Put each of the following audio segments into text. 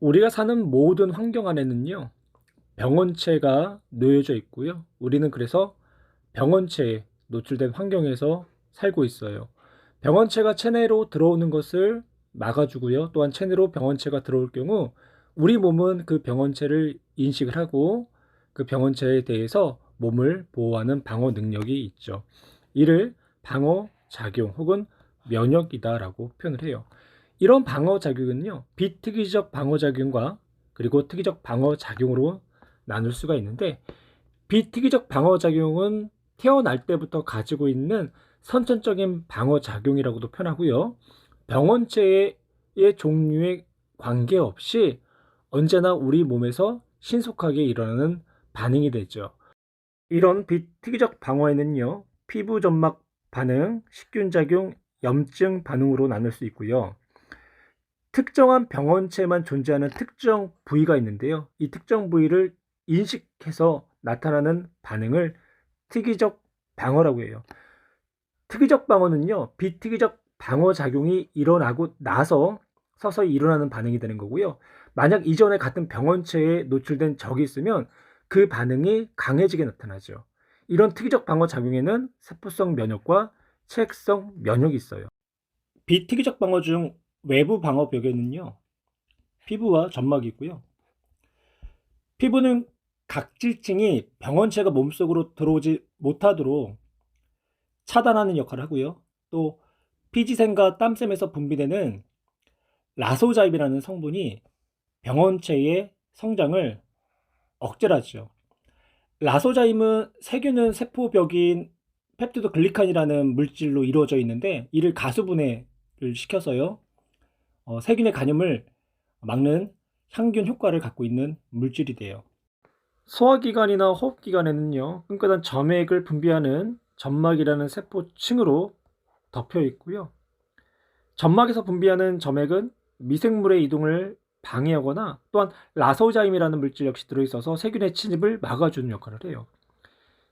우리가 사는 모든 환경 안에는요, 병원체가 놓여져 있고요. 우리는 그래서 병원체에 노출된 환경에서 살고 있어요. 병원체가 체내로 들어오는 것을 막아주고요. 또한 체내로 병원체가 들어올 경우 우리 몸은 그 병원체를 인식을 하고 그 병원체에 대해서 몸을 보호하는 방어 능력이 있죠. 이를 방어 작용 혹은 면역이다라고 표현을 해요. 이런 방어 작용은요, 비특이적 방어 작용과 그리고 특이적 방어 작용으로 나눌 수가 있는데, 비특이적 방어 작용은 태어날 때부터 가지고 있는 선천적인 방어 작용이라고도 표현하고요. 병원체의 종류에 관계없이 언제나 우리 몸에서 신속하게 일어나는 반응이 되죠. 이런 비특이적 방어에는요, 피부 점막 반응, 식균 작용, 염증 반응으로 나눌 수 있고요. 특정한 병원체에만 존재하는 특정 부위가 있는데요. 이 특정 부위를 인식해서 나타나는 반응을 특이적 방어라고 해요. 특이적 방어는요, 비특이적 방어 작용이 일어나고 나서 서서히 일어나는 반응이 되는 거고요. 만약 이전에 같은 병원체에 노출된 적이 있으면 그 반응이 강해지게 나타나죠. 이런 특이적 방어 작용에는 세포성 면역과 체액성 면역이 있어요. 비특이적 방어 중 외부 방어벽에는요, 피부와 점막이 있고요. 피부는 각질층이 병원체가 몸속으로 들어오지 못하도록 차단하는 역할을 하고요. 또 피지샘과 땀샘에서 분비되는 라소자임이라는 성분이 병원체의 성장을 억제를 하죠. 라소자임은 세균은 세포벽인 펩티도 글리칸이라는 물질로 이루어져 있는데, 이를 가수분해를 시켜서요, 세균의 간염을 막는 항균 효과를 갖고 있는 물질이 돼요. 소화기관이나 호흡기관에는요, 끈끈한 점액을 분비하는 점막이라는 세포층으로 덮여 있고요. 점막에서 분비하는 점액은 미생물의 이동을 방해하거나 또한 라소자임이라는 물질 역시 들어있어서 세균의 침입을 막아주는 역할을 해요.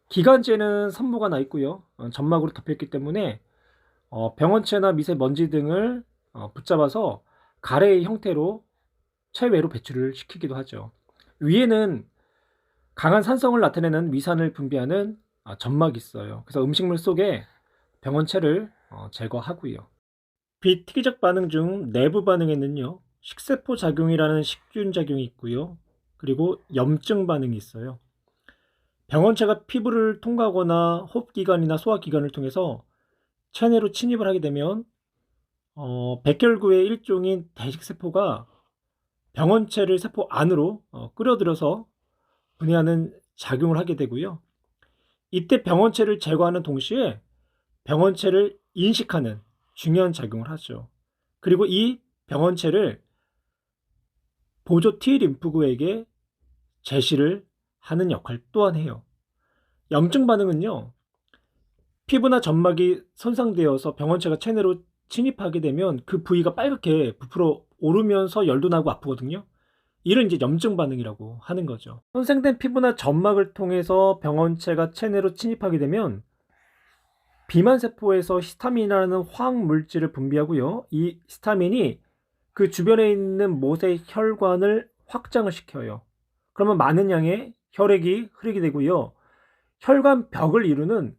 기관지에는 산모가 나 있고요. 점막으로 덮여있기 때문에 병원체나 미세먼지 등을 붙잡아서 가래의 형태로 체외로 배출을 시키기도 하죠. 위에는 강한 산성을 나타내는 위산을 분비하는 점막이 있어요. 그래서 음식물 속에 병원체를 제거하고요. 비특이적 반응 중 내부 반응에는요, 식세포 작용이라는 식균 작용이 있고요. 그리고 염증 반응이 있어요. 병원체가 피부를 통과하거나 호흡기관이나 소화기관을 통해서 체내로 침입을 하게 되면 백혈구의 일종인 대식세포가 병원체를 세포 안으로 끌어들여서 분해하는 작용을 하게 되고요. 이때 병원체를 제거하는 동시에 병원체를 인식하는 중요한 작용을 하죠. 그리고 이 병원체를 보조 T 림프구에게 제시를 하는 역할 또한 해요. 염증 반응은요, 피부나 점막이 손상되어서 병원체가 체내로 침입하게 되면 그 부위가 빨갛게 부풀어 오르면서 열도 나고 아프거든요. 이를 이제 염증 반응이라고 하는 거죠. 손상된 피부나 점막을 통해서 병원체가 체내로 침입하게 되면 비만세포에서 히스타민이라는 화학 물질을 분비하고요. 이 히스타민이 그 주변에 있는 못의 혈관을 확장을 시켜요. 그러면 많은 양의 혈액이 흐르게 되고요. 혈관 벽을 이루는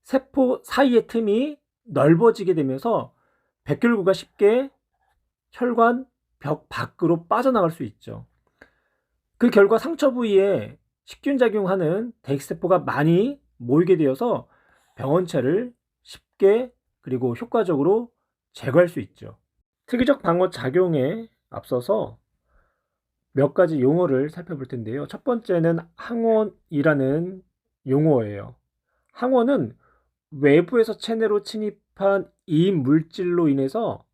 세포 사이의 틈이 넓어지게 되면서 백혈구가 쉽게 혈관 벽 밖으로 빠져나갈 수 있죠. 그 결과 상처 부위에 식균 작용하는 대익세포가 많이 모이게 되어서 병원체를 쉽게 그리고 효과적으로 제거할 수 있죠. 특이적 방어 작용에 앞서서 몇 가지 용어를 살펴볼 텐데요. 첫 번째는 항원이라는 용어예요. 항원은 외부에서 체내로 침입한 이 물질로 인해서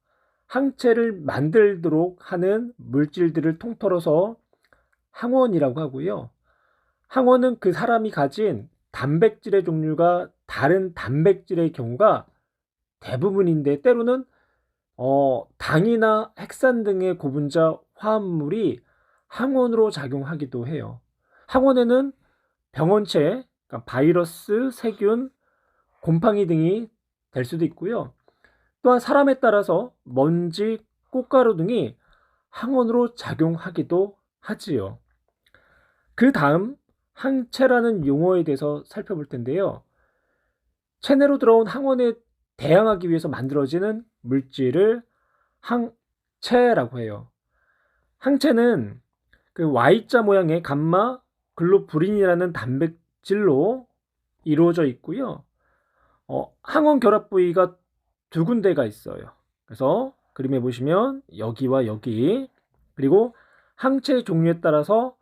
항체를 만들도록 하는 물질들을 통틀어서 항원이라고 하고요. 항원은 그 사람이 가진 단백질의 종류가 다른 단백질의 경우가 대부분인데, 때로는 당이나 핵산 등의 고분자 화합물이 항원으로 작용하기도 해요. 항원에는 병원체, 그러니까 바이러스, 세균, 곰팡이 등이 될 수도 있고요. 또한 사람에 따라서 먼지, 꽃가루 등이 항원으로 작용하기도 하지요. 그 다음 항체라는 용어에 대해서 살펴볼 텐데요. 체내로 들어온 항원에 대항하기 위해서 만들어지는 물질을 항체라고 해요. 항체는 그 Y자 모양의 감마 글로부린이라는 단백질로 이루어져 있고요. 항원 결합 부위가 두 군데가 있어요. 그래서 그림에 보시면 여기와 여기, 그리고 항체 종류에 따라서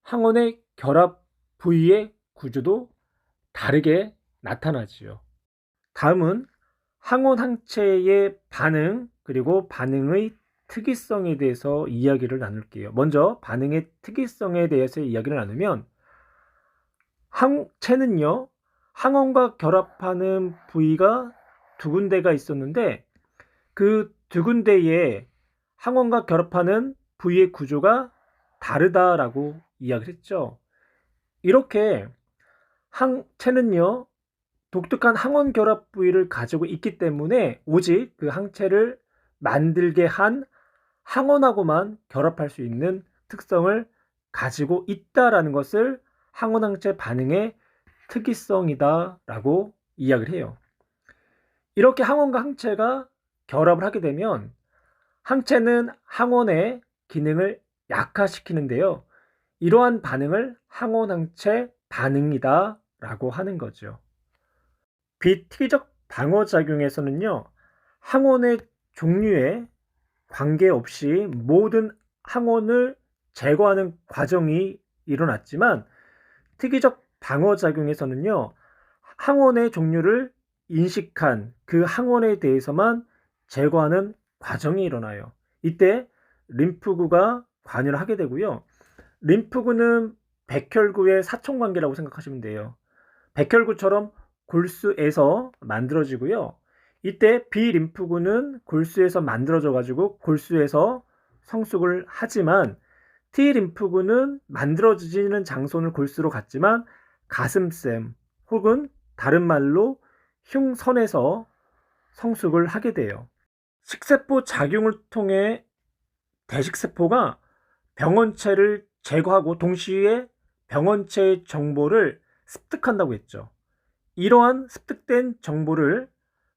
항원의 결합 부위의 구조도 다르게 나타나지요. 다음은 항원 항체의 반응, 그리고 반응의 특이성에 대해서 이야기를 나눌게요. 먼저 반응의 특이성에 대해서 이야기를 나누면, 항체는요, 항원과 결합하는 부위가 두 군데가 있었는데 그 두 군데의 항원과 결합하는 부위의 구조가 다르다라고 이야기를 했죠. 이렇게 항체는요, 독특한 항원 결합 부위를 가지고 있기 때문에 오직 그 항체를 만들게 한 항원하고만 결합할 수 있는 특성을 가지고 있다라는 것을 항원항체 반응의 특이성이다라고 이야기를 해요. 이렇게 항원과 항체가 결합을 하게 되면 항체는 항원의 기능을 약화시키는데요. 이러한 반응을 항원항체 반응이다라고 하는 거죠. 비특이적 방어작용에서는요, 항원의 종류에 관계없이 모든 항원을 제거하는 과정이 일어났지만, 특이적 방어작용에서는요, 항원의 종류를 인식한 그 항원에 대해서만 제거하는 과정이 일어나요. 이때 림프구가 관여를 하게 되고요. 림프구는 백혈구의 사촌관계라고 생각하시면 돼요. 백혈구처럼 골수에서 만들어지고요. 이때 B림프구는 골수에서 만들어져 가지고 골수에서 성숙을 하지만, T림프구는 만들어지는 장소는 골수로 같지만 가슴샘 혹은 다른 말로 흉선에서 성숙을 하게 돼요. 식세포 작용을 통해 대식세포가 병원체를 제거하고 동시에 병원체의 정보를 습득한다고 했죠. 이러한 습득된 정보를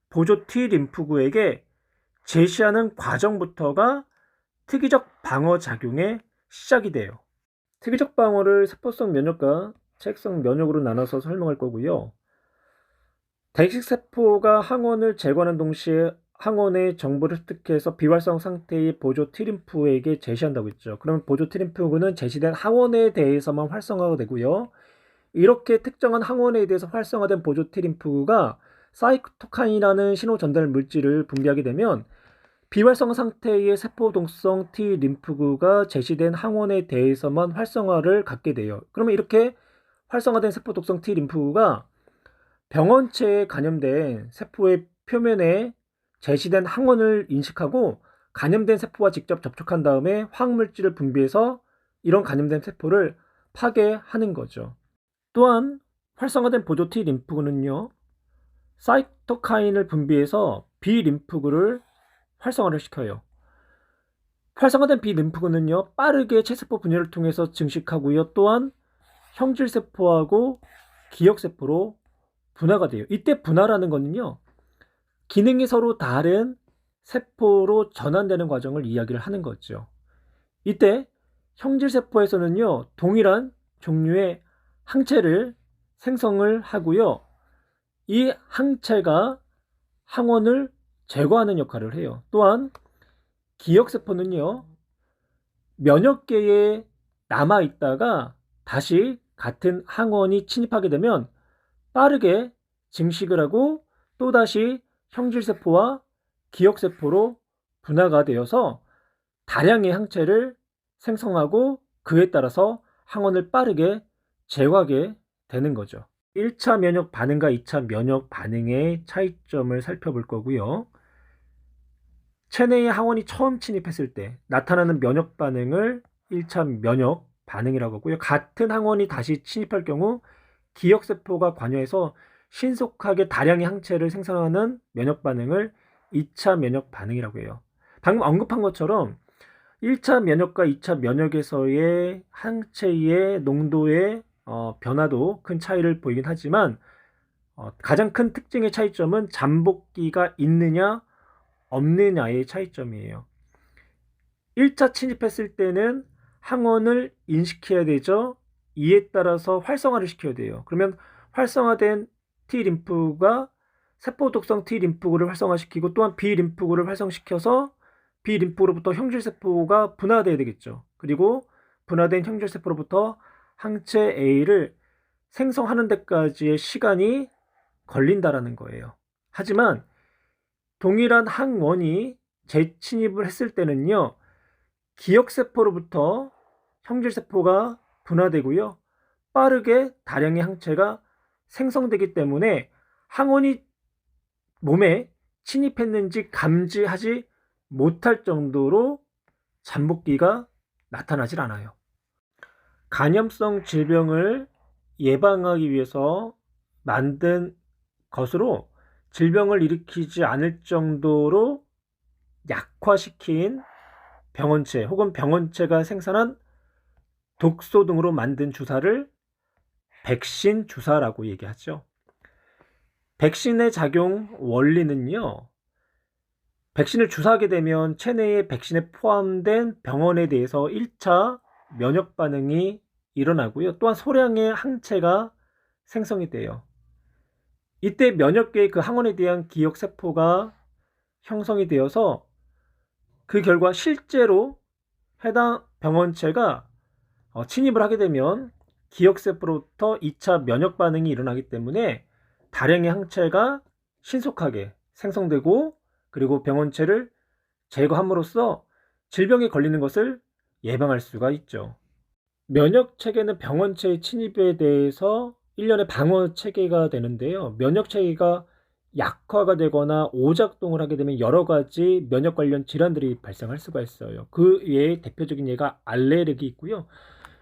보조 T림프구에게 제시하는 과정부터가 특이적 방어작용의 시작이 돼요. 특이적 방어를 세포성 면역과 체액성 면역으로 나눠서 설명할 거고요. 대식세포가 항원을 제거하는 동시에 항원의 정보를 습득해서 비활성 상태의 보조 T림프에게 제시한다고 했죠. 그러면 보조 T림프구는 제시된 항원에 대해서만 활성화가 되고요. 이렇게 특정한 항원에 대해서 활성화된 보조 T림프구가 사이토카인이라는 신호 전달 물질을 분비하게 되면 비활성 상태의 세포 동성 T림프구가 제시된 항원에 대해서만 활성화를 갖게 돼요. 그러면 이렇게 활성화된 세포 독성 T림프구가 병원체에 감염된 세포의 표면에 제시된 항원을 인식하고 감염된 세포와 직접 접촉한 다음에 화학물질을 분비해서 이런 감염된 세포를 파괴하는 거죠. 또한 활성화된 보조 T림프구는요, 사이토카인을 분비해서 B림프구를 활성화를 시켜요. 활성화된 B림프구는요, 빠르게 체세포 분열을 통해서 증식하고요. 또한 형질세포하고 기억세포로 분화가 돼요. 이때 분화라는 거는요, 기능이 서로 다른 세포로 전환되는 과정을 이야기를 하는 거죠. 이때 형질세포에서는요, 동일한 종류의 항체를 생성을 하고요. 이 항체가 항원을 제거하는 역할을 해요. 또한 기억세포는요, 면역계에 남아있다가 다시 같은 항원이 침입하게 되면 빠르게 증식을 하고 또다시 형질세포와 기억세포로 분화가 되어서 다량의 항체를 생성하고 그에 따라서 항원을 빠르게 제거하게 되는 거죠. 1차 면역 반응과 2차 면역 반응의 차이점을 살펴볼 거고요. 체내에 항원이 처음 침입했을 때 나타나는 면역 반응을 1차 면역 반응이라고 하고요. 같은 항원이 다시 침입할 경우 기억세포가 관여해서 신속하게 다량의 항체를 생성하는 면역 반응을 2차 면역 반응이라고 해요. 방금 언급한 것처럼 1차 면역과 2차 면역에서의 항체의 농도의 변화도 큰 차이를 보이긴 하지만 가장 큰 특징의 차이점은 잠복기가 있느냐 없느냐의 차이점이에요. 1차 침입했을 때는 항원을 인식해야 되죠. 이에 따라서 활성화를 시켜야 돼요. 그러면 활성화된 T림프가 세포 독성 T림프구를 활성화시키고 또한 B림프구를 활성시켜서 B림프로부터 형질세포가 분화돼야 되겠죠. 그리고 분화된 형질세포로부터 항체 A를 생성하는 데까지의 시간이 걸린다라는 거예요. 하지만 동일한 항원이 재침입을 했을 때는요. 기억세포로부터 형질세포가 분화되고요. 빠르게 다량의 항체가 생성되기 때문에 항원이 몸에 침입했는지 감지하지 못할 정도로 잠복기가 나타나질 않아요. 간염성 질병을 예방하기 위해서 만든 것으로 질병을 일으키지 않을 정도로 약화시킨 병원체 혹은 병원체가 생산한 독소 등으로 만든 주사를 백신 주사라고 얘기하죠. 백신의 작용 원리는요. 백신을 주사하게 되면 체내에 백신에 포함된 병원에 대해서 1차 면역 반응이 일어나고요. 또한 소량의 항체가 생성이 돼요. 이때 면역계의 그 항원에 대한 기억세포가 형성이 되어서 그 결과 실제로 해당 병원체가 침입을 하게 되면 기억세포로부터 2차 면역 반응이 일어나기 때문에 다량의 항체가 신속하게 생성되고 그리고 병원체를 제거함으로써 질병에 걸리는 것을 예방할 수가 있죠. 면역체계는 병원체의 침입에 대해서 일련의 방어체계가 되는데요. 면역체계가 약화가 되거나 오작동을 하게 되면 여러 가지 면역 관련 질환들이 발생할 수가 있어요. 그 외에 대표적인 예가 알레르기 있고요.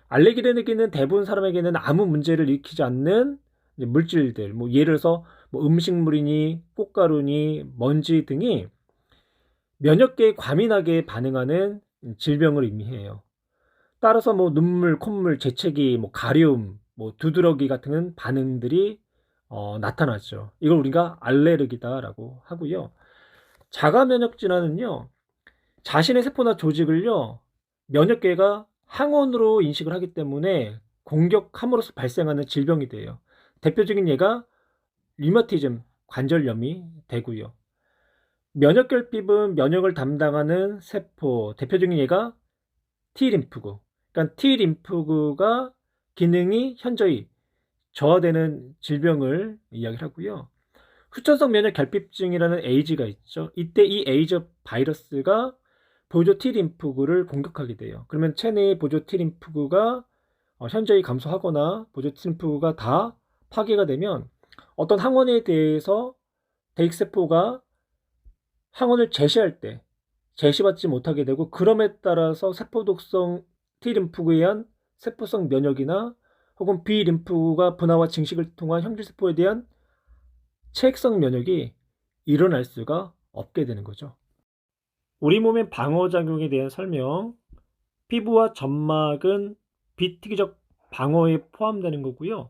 알레르기는 대부분 사람에게는 아무 문제를 일으키지 않는 물질들, 뭐 예를 들어서 뭐 음식물이니 꽃가루니 먼지 등이 면역계에 과민하게 반응하는 질병을 의미해요. 따라서 뭐 눈물, 콧물, 재채기, 뭐 가려움, 뭐 두드러기 같은 반응들이 나타나죠. 이걸 우리가 알레르기다라고 하고요. 자가 면역 질환은요. 자신의 세포나 조직을요. 면역계가 항원으로 인식을 하기 때문에 공격함으로써 발생하는 질병이 돼요. 대표적인 예가 류마티즘, 관절염이 되고요. 면역결핍은 면역을 담당하는 세포, 대표적인 예가 T림프구. 그러니까 T림프구가 기능이 현저히 저하되는 질병을 이야기하고요. 후천성 면역 결핍증이라는 에이즈가 있죠. 이때 이 에이즈 바이러스가 보조 T림프구를 공격하게 돼요. 그러면 체내의 보조 T림프구가 현저히 감소하거나 보조 T림프구가 다 파괴가 되면 어떤 항원에 대해서 대익세포가 항원을 제시할 때 제시받지 못하게 되고 그럼에 따라서 세포독성 T림프구에 의한 세포성 면역이나 혹은 B림프구가 분화와 증식을 통한 형질세포에 대한 체액성 면역이 일어날 수가 없게 되는 거죠. 우리 몸의 방어작용에 대한 설명. 피부와 점막은 비특이적 방어에 포함되는 거고요.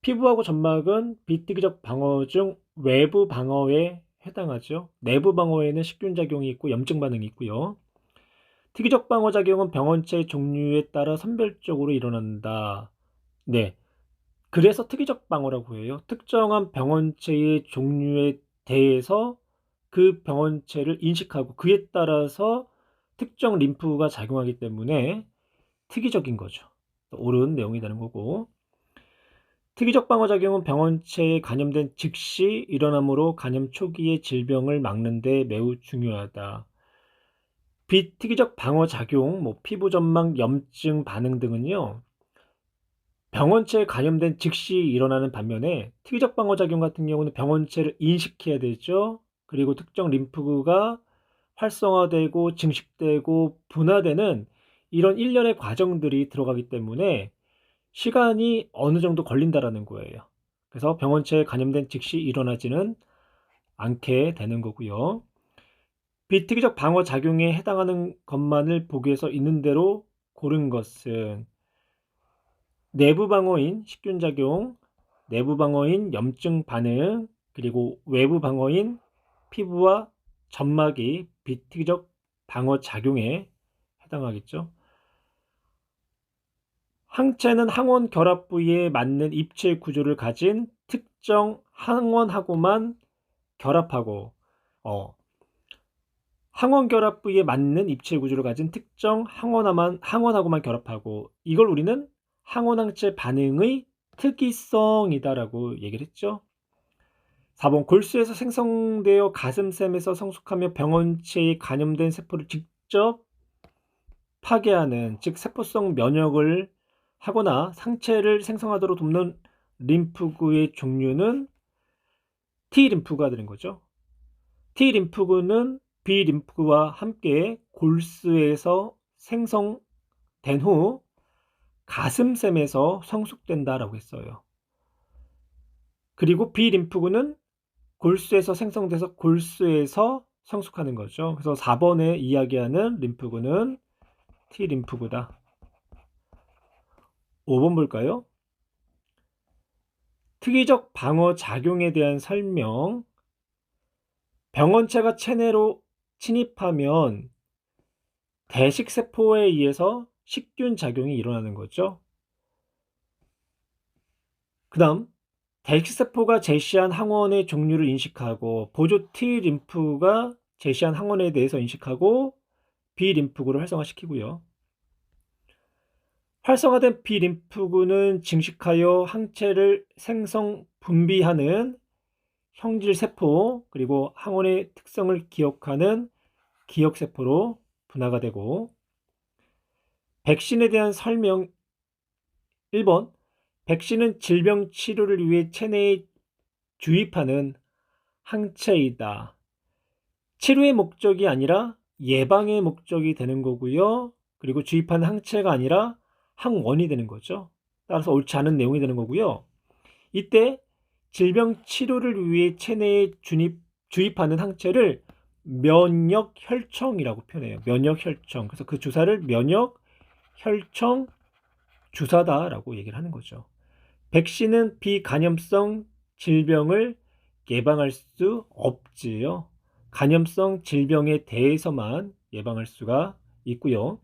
피부하고 점막은 비특이적 방어 중 외부 방어에 해당하죠. 내부 방어에는 식균 작용이 있고 염증 반응이 있고요. 특이적 방어 작용은 병원체 종류에 따라 선별적으로 일어난다. 네. 그래서 특이적 방어라고 해요. 특정한 병원체의 종류에 대해서 그 병원체를 인식하고 그에 따라서 특정 림프가 작용하기 때문에 특이적인 거죠. 옳은 내용이 되는 거고. 특이적 방어작용은 병원체에 감염된 즉시 일어나므로 감염 초기의 질병을 막는 데 매우 중요하다. 비특이적 방어작용, 뭐 피부 점막, 염증 반응 등은요. 병원체에 감염된 즉시 일어나는 반면에 특이적 방어작용 같은 경우는 병원체를 인식해야 되죠. 그리고 특정 림프구가 활성화되고 증식되고 분화되는 이런 일련의 과정들이 들어가기 때문에 시간이 어느 정도 걸린다라는 거예요. 그래서 병원체에 감염된 즉시 일어나지는 않게 되는 거고요. 비특이적 방어 작용에 해당하는 것만을 보기에서 있는 대로 고른 것은 내부 방어인 식균 작용, 내부 방어인 염증 반응, 그리고 외부 방어인 피부와 점막이 비특이적 방어 작용에 해당하겠죠. 항체는 항원 결합 부위에 맞는 입체 구조를 가진 특정 항원하고만 결합하고, 항원 결합 부위에 맞는 입체 구조를 가진 특정 항원하고만 결합하고, 이걸 우리는 항원항체 반응의 특이성이다라고 얘기를 했죠. 4번 골수에서 생성되어 가슴샘에서 성숙하며 병원체에 감염된 세포를 직접 파괴하는, 즉 세포성 면역을 하거나 상체를 생성하도록 돕는 림프구의 종류는 T림프구가 되는 거죠. T림프구는 B림프구와 함께 골수에서 생성된 후 가슴샘에서 성숙된다라고 했어요. 그리고 B림프구는 골수에서 생성돼서 골수에서 성숙하는 거죠. 그래서 4번에 이야기하는 림프구는 T림프구다. 5번 볼까요? 특이적 방어 작용에 대한 설명. 병원체가 체내로 침입하면 대식세포에 의해서 식균 작용이 일어나는 거죠. 그 다음 대식세포가 제시한 항원의 종류를 인식하고 보조 T림프가 제시한 항원에 대해서 인식하고 B림프구를 활성화시키고요. 활성화된 B림프구는 증식하여 항체를 생성 분비하는 형질세포, 그리고 항원의 특성을 기억하는 기억세포로 분화가 되고, 백신에 대한 설명. 1번 백신은 질병 치료를 위해 체내에 주입하는 항체이다. 치료의 목적이 아니라 예방의 목적이 되는 거고요. 그리고 주입하는 항체가 아니라 항원이 되는 거죠. 따라서 옳지 않은 내용이 되는 거고요. 이때 질병 치료를 위해 체내에 주입하는 항체를 면역혈청이라고 표현해요. 면역혈청. 그래서 그 주사를 면역혈청 주사다라고 얘기를 하는 거죠. 백신은 비간염성 질병을 예방할 수 없지요. 간염성 질병에 대해서만 예방할 수가 있고요.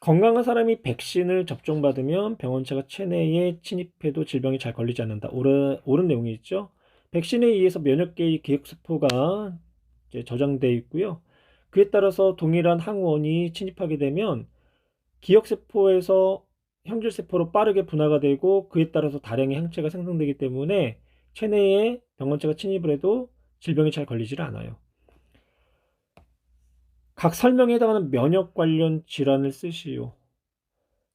건강한 사람이 백신을 접종받으면 병원체가 체내에 침입해도 질병이 잘 걸리지 않는다. 옳은 내용이 있죠. 백신에 의해서 면역계의 기억세포가 이제 저장되어 있고요. 그에 따라서 동일한 항원이 침입하게 되면 기억세포에서 형질세포로 빠르게 분화가 되고 그에 따라서 다량의 항체가 생성되기 때문에 체내에 병원체가 침입을 해도 질병이 잘 걸리질 않아요. 각 설명에 해당하는 면역 관련 질환을 쓰시오.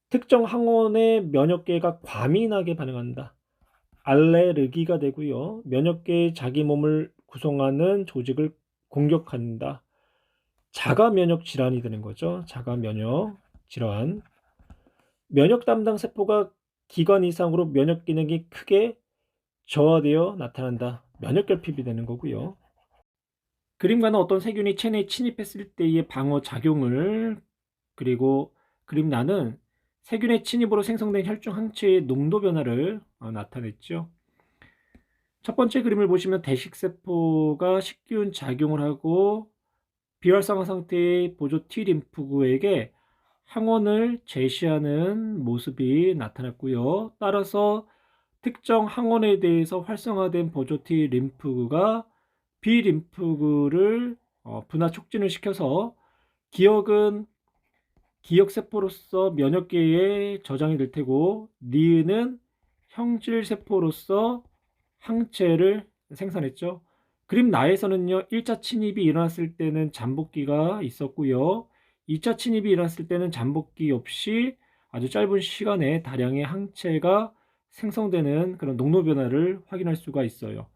특정 항원에 면역계가 과민하게 반응한다. 알레르기가 되고요. 면역계의 자기 몸을 구성하는 조직을 공격한다. 자가 면역 질환이 되는 거죠. 자가 면역 질환. 면역 담당 세포가 기관 이상으로 면역 기능이 크게 저하되어 나타난다. 면역 결핍이 되는 거고요. 그림과는 어떤 세균이 체내에 침입했을 때의 방어 작용을, 그리고 그림란은 세균의 침입으로 생성된 혈중 항체의 농도 변화를 나타냈죠. 첫 번째 그림을 보시면 대식세포가 식균 작용을 하고 비활성화 상태의 보조 T림프구에게 항원을 제시하는 모습이 나타났고요. 따라서 특정 항원에 대해서 활성화된 보조 T림프구가 B림프구를 분화 촉진을 시켜서 기억은 기억세포로서 면역계에 저장이 될 테고, 니은은 형질세포로서 항체를 생산했죠. 그림 나에서는요, 1차 침입이 일어났을 때는 잠복기가 있었고요. 2차 침입이 일어났을 때는 잠복기 없이 아주 짧은 시간에 다량의 항체가 생성되는 그런 농도 변화를 확인할 수가 있어요.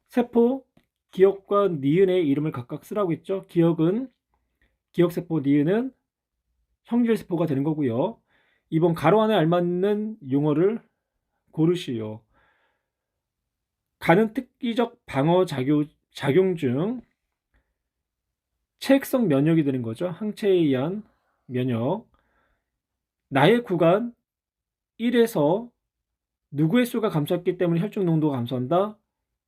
세포, 기억과 니은의 이름을 각각 쓰라고 했죠. 기억은 기억세포, 니은은 형질세포가 되는 거고요. 이번 가로 안에 알맞는 용어를 고르시오. 가는 특기적 방어 작용 중 체액성 면역이 되는 거죠. 항체에 의한 면역. 나의 구간 1에서 누구의 수가 감소했기 때문에 혈중 농도가 감소한다.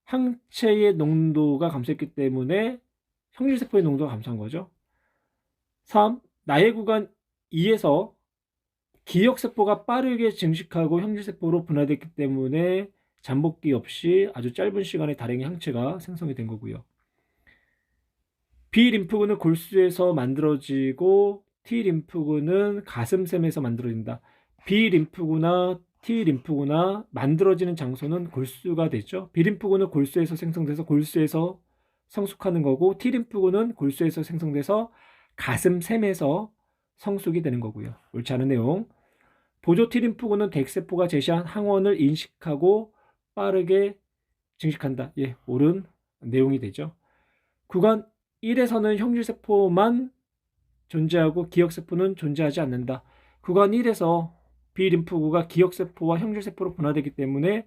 항체의 농도가 감소했기 때문에 형질세포의 농도가 감소한 거죠. 3. 나의 구간 2에서 기억세포가 빠르게 증식하고 형질세포로 분화됐기 때문에 잠복기 없이 아주 짧은 시간에 다량의 항체가 생성이 된 거고요. B림프군은 골수에서 만들어지고 T림프군은 가슴샘에서 만들어진다. B림프구나 T림프구나 만들어지는 장소는 골수가 되죠. B림프군은 골수에서 생성돼서 골수에서 성숙하는 거고 T림프군은 골수에서 생성돼서 가슴샘에서 성숙이 되는 거고요. 옳지 않은 내용. 보조 T림프군은 백세포가 제시한 항원을 인식하고 빠르게 증식한다. 예, 옳은 내용이 되죠. 구간 1에서는 형질세포만 존재하고 기억세포는 존재하지 않는다. 구간 1에서 B림프구가 기억세포와 형질세포로 분화되기 때문에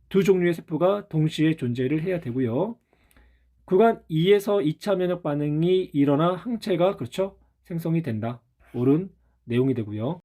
두 종류의 세포가 동시에 존재를 해야 되고요. 구간 2에서 2차 면역 반응이 일어나 항체가 그렇죠? 생성이 된다. 옳은 내용이 되고요.